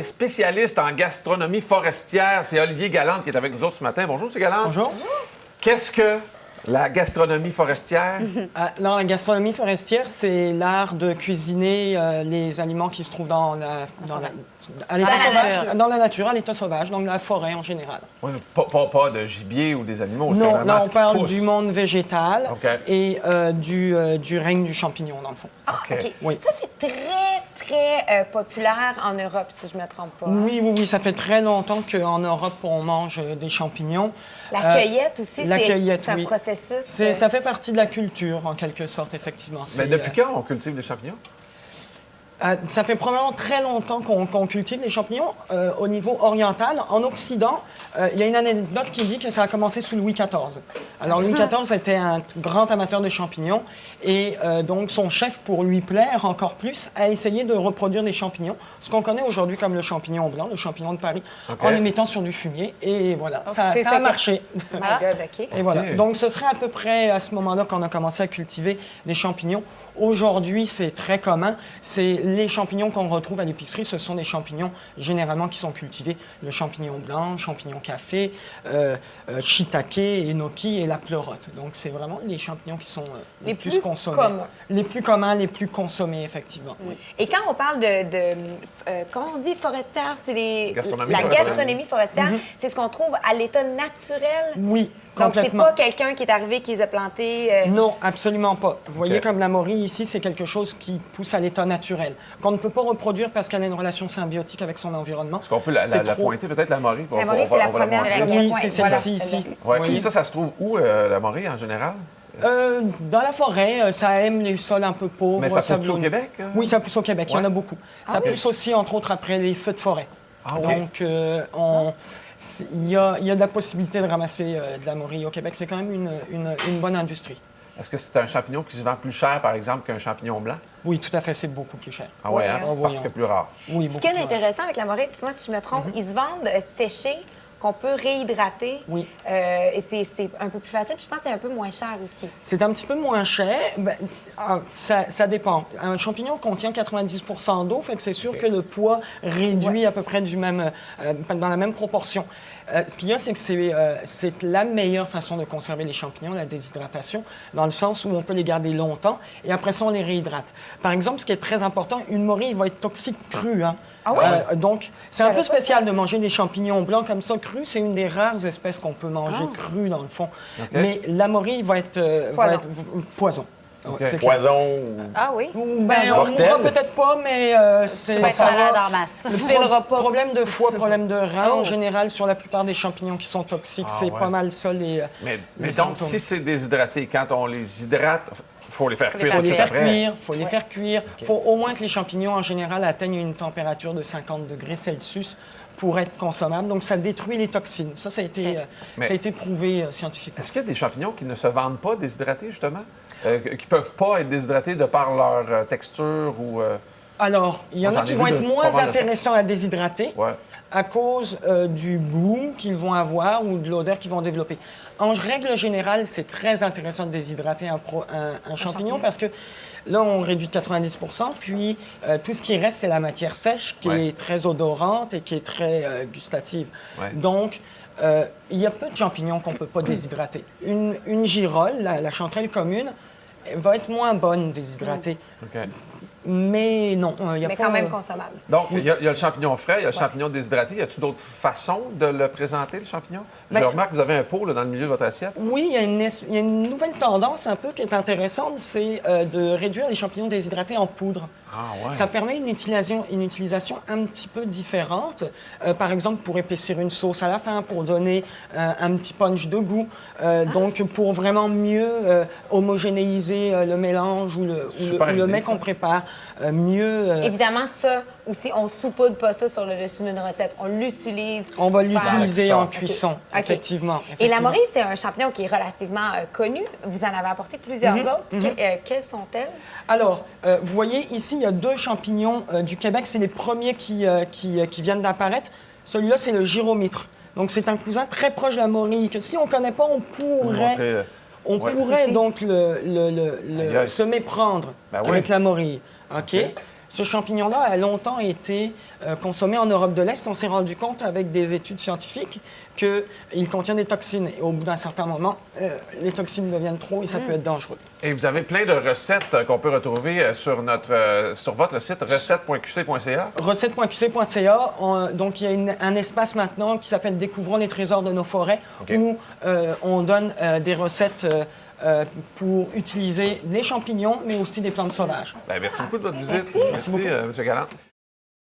est spécialiste en gastronomie forestière. C'est Olivier Galante qui est avec nous autres ce matin. Bonjour, M. Galante. Bonjour. Qu'est-ce que la gastronomie forestière? Alors, la gastronomie forestière, c'est l'art de cuisiner les aliments qui se trouvent à l'état sauvage, dans la nature, à l'état sauvage, donc la forêt en général. Oui, pas de gibier ou des animaux. c'est Non, vraiment là, ce on qui parle pousse. du monde végétal OK. et du règne du champignon, dans le fond. Ah, OK. Oui. Ça, c'est très populaire en Europe, si je ne me trompe pas. Oui, ça fait très longtemps qu'en Europe, on mange des champignons. La cueillette aussi, la cueillette, c'est un oui. processus. Ça fait partie de la culture, en quelque sorte, effectivement. Mais depuis quand on cultive des champignons? Ça fait probablement très longtemps qu'on cultive les champignons au niveau oriental. En Occident, il y a une anecdote qui dit que ça a commencé sous Louis XIV. Alors, Louis XIV était un grand amateur de champignons et donc son chef, pour lui plaire encore plus, a essayé de reproduire des champignons, ce qu'on connaît aujourd'hui comme le champignon blanc, le champignon de Paris, en les mettant sur du fumier. Et voilà, ça a marché. Oh my God, OK. Et voilà. Donc, ce serait à peu près à ce moment-là qu'on a commencé à cultiver des champignons. Aujourd'hui, c'est très commun. C'est les champignons qu'on retrouve à l'épicerie. Ce sont des champignons généralement qui sont cultivés. Le champignon blanc, champignon café, shiitake, enoki et la pleurote. Donc, c'est vraiment les champignons qui sont les plus consommés. Communs. Les plus communs, les plus consommés, effectivement. Oui. Et quand on parle comment on dit forestière, c'est Gastronomie la forestière. gastronomie forestière, c'est ce qu'on trouve à l'état naturel. Oui, Donc, c'est complètement. pas quelqu'un qui est arrivé, qui les a plantés. Non, absolument pas. Vous voyez, OK. comme la morille ici, c'est quelque chose qui pousse à l'état naturel, qu'on ne peut pas reproduire parce qu'elle a une relation symbiotique avec son environnement. Est-ce qu'on peut la trop- pointer, peut-être, la morille? La morille, c'est la première. montrer. Oui, Ouais, c'est voilà. celle-ci ici. Ouais, Vous voyez? puis ça se trouve où, la morille, en général? Dans la forêt, ça aime les sols un peu pauvres. Mais ça pousse au sablonneux. Québec? Oui, ça pousse au Québec. Il y en Ouais. a beaucoup. Ça pousse aussi, entre autres, après les feux de forêt. Ah, OK. Donc, il y a de la possibilité de ramasser de la morille au Québec. C'est quand même une bonne industrie. Est-ce que c'est un champignon qui se vend plus cher, par exemple, qu'un champignon blanc? Oui, tout à fait, c'est beaucoup plus cher. Ah ouais, Ouais, hein? hein? Parce que plus rare. Oui, Ce beaucoup qui est plus rare. intéressant avec la morille, dis-moi si je me trompe, ils se vendent séchés, qu'on peut réhydrater. Oui. Et c'est un peu plus facile. Puis je pense que c'est un peu moins cher aussi. C'est un petit peu moins cher. Ça dépend. Un champignon contient 90 d'eau, fait que c'est sûr que le poids réduit à peu près dans la même proportion. Ce qu'il y a, c'est que c'est la meilleure façon de conserver les champignons, la déshydratation, dans le sens où on peut les garder longtemps et après ça, on les réhydrate. Par exemple, ce qui est très important, une morille va être toxique crue. Hein. Ah ouais? Donc, c'est un peu spécial de manger des champignons blancs comme ça crus. C'est une des rares espèces qu'on peut manger crue, dans le fond. Mais la morille va être poison. OK. C'est clair. Poison. Ah oui? On Mortel. mourra peut-être pas, mais c'est Tu vas être ça malade va- en masse. Tu fileras pas. Problème de foie, problème de rein, Oh. en général, sur la plupart des champignons qui sont toxiques, Ah, c'est ouais. pas mal ça Mais les donc, symptômes. si c'est déshydraté, quand on les hydrate, il faut les faire cuire. Faut tout les de faire suite après. cuire, faut les faire cuire. Faut au moins que les champignons, en général, atteignent une température de 50 degrés Celsius pour être consommables. Donc, ça détruit les toxines. Ça a été, Mais- ça a été prouvé scientifiquement. Est-ce qu'il y a des champignons qui ne se vendent pas déshydratés, justement? Qui ne peuvent pas être déshydratés de par leur texture ou... Alors, il y en Moi, a j'en qui ai vont vu être de- moins pas mal de ça. intéressants à déshydrater Ouais. à cause du goût qu'ils vont avoir ou de l'odeur qu'ils vont développer. En règle générale, c'est très intéressant de déshydrater un champignon parce que là, on réduit de 90 puis tout ce qui reste, c'est la matière sèche qui Ouais. est très odorante et qui est très gustative. Ouais. Donc, il y a peu de champignons qu'on ne peut pas déshydrater. Une girole, la chanterelle commune, va être moins bonne déshydratée. OK. Mais non, il n'y a Mais pas... quand même consommable. Donc, il y a le champignon frais, il y a le champignon déshydraté. Y a-t-il d'autres façons de le présenter, le champignon? Je Ben- remarque que vous avez un pot là, dans le milieu de votre assiette. Oui, il y a une nouvelle tendance un peu qui est intéressante, c'est de réduire les champignons déshydratés en poudre. Ah ouais. Ça permet une utilisation un petit peu différente. Par exemple, pour épaissir une sauce à la fin, pour donner un petit punch de goût. Donc, pour vraiment mieux homogénéiser le mélange ou Super le idée, mets ça. qu'on prépare. Mieux... Évidemment, ça aussi, on saupoudre pas ça sur le dessus d'une recette. On l'utilise. on va pour faire- l'utiliser en Ok. cuisson, OK. effectivement. Et la morille, c'est un champignon qui est relativement connu. Vous en avez apporté plusieurs autres. Quelles sont-elles? Alors, vous voyez, ici, il y a deux champignons du Québec. C'est les premiers qui viennent d'apparaître. Celui-là, c'est le gyromitre. Donc, c'est un cousin très proche de la morille que si on ne connaît pas, on pourrait, Montrer, donc Ici. se méprendre Ben oui. avec la morille. OK? Ce champignon-là a longtemps été consommé en Europe de l'Est. On s'est rendu compte avec des études scientifiques qu'il contient des toxines. Et au bout d'un certain moment, les toxines deviennent trop et ça peut être dangereux. Et vous avez plein de recettes qu'on peut retrouver sur votre site, recette.qc.ca. Recette.qc.ca. Donc, il y a un espace maintenant qui s'appelle Découvrons les trésors de nos forêts, où on donne des recettes pour utiliser les champignons, mais aussi des plantes sauvages. Bien, merci beaucoup de votre visite. Merci. Merci, M. Galland.